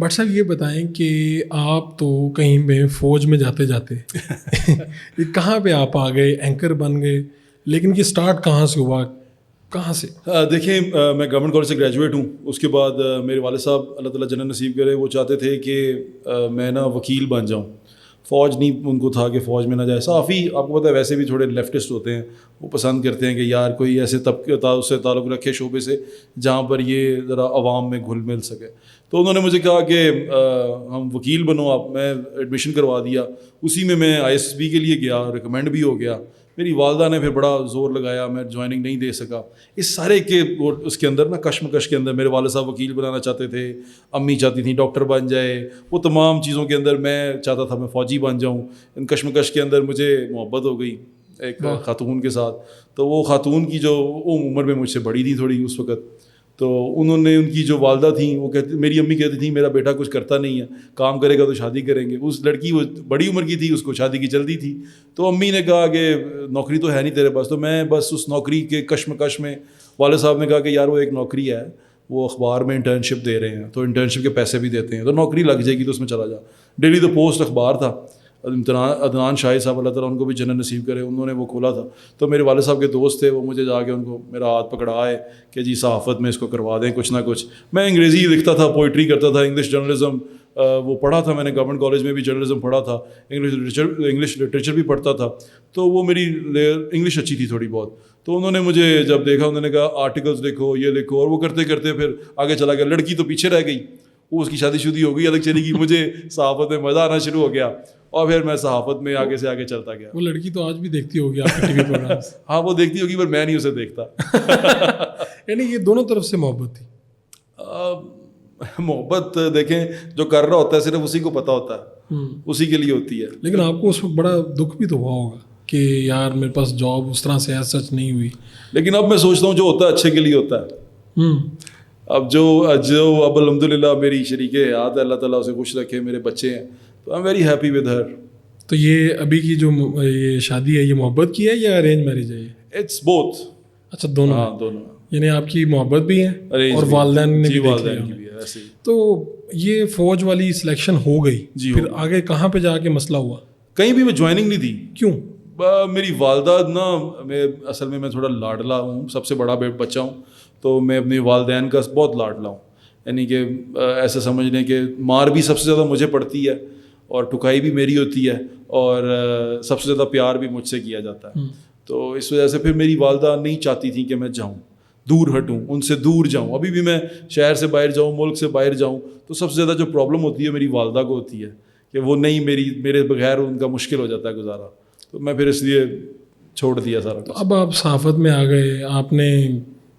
But صاحب یہ بتائیں کہ آپ تو کہیں پہ فوج میں جاتے جاتے یہ کہاں پہ آپ آ گئے، اینکر بن گئے، لیکن کہ سٹارٹ کہاں سے ہوا، کہاں سے؟ دیکھیں میں گورنمنٹ کالج سے گریجویٹ ہوں. اس کے بعد میرے والد صاحب اللہ تعالیٰ جنت نصیب کرے، وہ چاہتے تھے کہ میں نا وکیل بن جاؤں. فوج نہیں ان کو تھا کہ فوج میں نہ جائے. صحافی آپ کو پتہ ہے ویسے بھی تھوڑے لیفٹسٹ ہوتے ہیں، وہ پسند کرتے ہیں کہ یار کوئی ایسے طبقے سے تعلق رکھے شعبے سے جہاں پر یہ ذرا عوام میں گھل مل سکے. تو انہوں نے مجھے کہا کہ ہم وکیل بنو آپ. میں ایڈمیشن کروا دیا، اسی میں ISSB کے لیے گیا، ریکمینڈ بھی ہو گیا. میری والدہ نے پھر بڑا زور لگایا، میں جوائننگ نہیں دے سکا. اس سارے کے اس کے اندر نا کشمکش کے اندر میرے والد صاحب وکیل بنانا چاہتے تھے، امی چاہتی تھیں ڈاکٹر بن جائے. وہ تمام چیزوں کے اندر میں چاہتا تھا میں فوجی بن جاؤں. ان کشمکش کے اندر مجھے محبت ہو گئی ایک خاتون کے ساتھ. تو وہ خاتون کی جو عمر میں مجھ سے بڑی تھی تھوڑی اس وقت، تو انہوں نے ان کی جو والدہ تھیں وہ کہتی، میری امی کہتی تھیں میرا بیٹا کچھ کرتا نہیں ہے، کام کرے گا تو شادی کریں گے. اس لڑکی وہ بڑی عمر کی تھی، اس کو شادی کی جلدی تھی. تو امی نے کہا کہ نوکری تو ہے نہیں تیرے پاس. تو میں بس اس نوکری کے کشمکش میں والد صاحب نے کہا کہ یار وہ ایک نوکری ہے، وہ اخبار میں انٹرنشپ دے رہے ہیں تو انٹرنشپ کے پیسے بھی دیتے ہیں، تو نوکری لگ جائے گی تو اس میں چلا جا. ڈیلی دا پوسٹ اخبار تھا، عدنان شاہد صاحب اللہ تعالیٰ ان کو بھی جنت نصیب کرے، انہوں نے وہ کھولا تھا. تو میرے والد صاحب کے دوست تھے، وہ مجھے جا کے ان کو میرا ہاتھ پکڑائے کہ جی صحافت میں اس کو کروا دیں کچھ نہ کچھ. میں انگریزی لکھتا تھا، پوئٹری کرتا تھا، انگلش جرنلزم وہ پڑھا تھا میں نے، گورنمنٹ کالج میں بھی جرنلزم پڑھا تھا، انگلش لٹریچر بھی پڑھتا تھا. تو وہ میری انگلش اچھی تھی تھوڑی بہت. تو انہوں نے مجھے جب دیکھا انہوں نے کہا آرٹیکلز لکھو، یہ لکھو، اور وہ کرتے کرتے پھر آگے چلا گیا. لڑکی تو پیچھے رہ گئی، وہ اس کی شادی شدی ہو گئی، الگ چلی گئی. مجھے صحافت میں مزہ آنا شروع ہو گیا اور پھر میں صحافت میں آگے سے آگے چلتا گیا. وہ لڑکی تو آج بھی دیکھتی ہوگی آپ کے ٹی وی پروگرامس؟ ہاں وہ دیکھتی ہوگی پر میں نہیں اسے دیکھتا. یعنی یہ دونوں طرف سے محبت تھی؟ محبت دیکھیں جو کر رہا ہوتا ہے صرف اسی کو پتہ ہوتا ہے، اسی کے لیے ہوتی ہے. لیکن آپ کو اس وقت بڑا دکھ بھی تو ہوا ہوگا کہ یار میرے پاس جاب اس طرح سے سچ نہیں ہوئی. لیکن اب میں سوچتا ہوں جو ہوتا ہے اچھے کے لیے ہوتا ہے. اب جو اب الحمدللہ میری شریک حیات ہے، اللہ تعالیٰ اسے خوش رکھے، میرے بچے ہیں، تو I am very happy with her. تو یہ ابھی کی جو یہ شادی ہے یہ محبت کی ہے یا ارینج میرج ہے؟ It's both. اچھا دونوں؟ ہاں دونوں. یعنی آپ کی محبت بھی ہے اور والدین نے بھی والدین کی بھی ہے ایسے ہی. تو یہ فوج والی سلیکشن ہو گئی جی. پھر آگے کہاں پہ جا کے مسئلہ ہوا؟ کہیں بھی میں جوائننگ نہیں دی. کیوں؟ میری والدہ نا، میں اصل میں تھوڑا لاڈلا ہوں، سب سے بڑا بچہ ہوں، تو میں اپنے والدین کا بہت لاڈلا ہوں. یعنی کہ ایسا سمجھ لیں کہ مار بھی سب سے زیادہ مجھے پڑتی ہے اور ٹکائی بھی میری ہوتی ہے اور سب سے زیادہ پیار بھی مجھ سے کیا جاتا ہے. تو اس وجہ سے پھر میری والدہ نہیں چاہتی تھی کہ میں جاؤں، دور ہٹوں، ان سے دور جاؤں. ابھی بھی میں شہر سے باہر جاؤں، ملک سے باہر جاؤں، تو سب سے زیادہ جو پرابلم ہوتی ہے میری والدہ کو ہوتی ہے کہ وہ نہیں میرے بغیر ان کا مشکل ہو جاتا ہے گزارا. تو میں پھر اس لیے چھوڑ دیا سارا کچھ. اب آپ صحافت میں آ گئے، آپ نے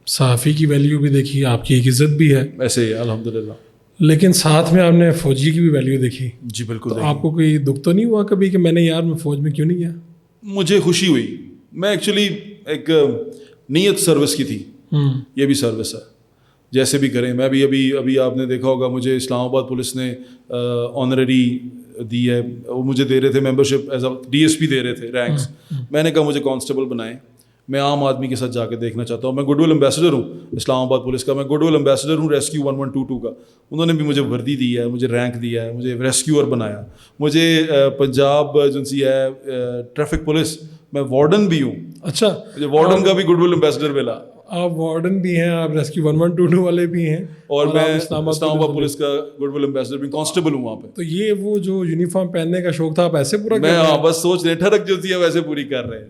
صحافی کی ویلیو بھی دیکھی، آپ کی ایک عزت بھی ہے ایسے ہی الحمدللہ، لیکن ساتھ میں آپ نے فوجی کی بھی ویلیو دیکھی. جی بالکل. تو آپ کو کوئی دکھ تو نہیں ہوا کبھی کہ میں نے یار میں فوج میں کیوں نہیں گیا؟ مجھے خوشی ہوئی. میں ایکچولی ایک نیت سروس کی تھی، یہ بھی سروس ہے، جیسے بھی کریں. میں بھی ابھی آپ نے دیکھا ہوگا مجھے اسلام آباد پولیس نے آنرری دی ہے، وہ مجھے دے رہے تھے ممبرشپ ایز اے DSP دے رہے تھے رینکس. میں نے کہا مجھے کانسٹیبل بنائیں، میں عام آدمی کے ساتھ جا کے دیکھنا چاہتا ہوں. میں گڈ ول امبیسڈر ہوں اسلام آباد پولیس کا، میں گڈ ول امبیسڈر ہوں ریسکیو 1122 کا. انہوں نے بھی مجھے وردی دی ہے، مجھے رینک دیا ہے، مجھے ریسکیور بنایا. مجھے پنجاب ایجنسی ہے ٹریفک پولیس، میں وارڈن بھی ہوں. اچھا، مجھے وارڈن کا بھی گڈ ول امبیسڈر ملا. آپ وارڈن بھی ہیں، آپ ریسکیو 1122 والے بھی ہیں، اور میں اسلام آباد پولیس کا گڈ ول امبیسڈر بھی، کانسٹیبل ہوں وہاں پہ. تو یہ وہ جو یونیفارم پہننے کا شوق تھا آپ ایسے پورا میں بس سوچ رہے ٹھڑک جو ہوتی ہے ویسے پوری کر رہے ہیں.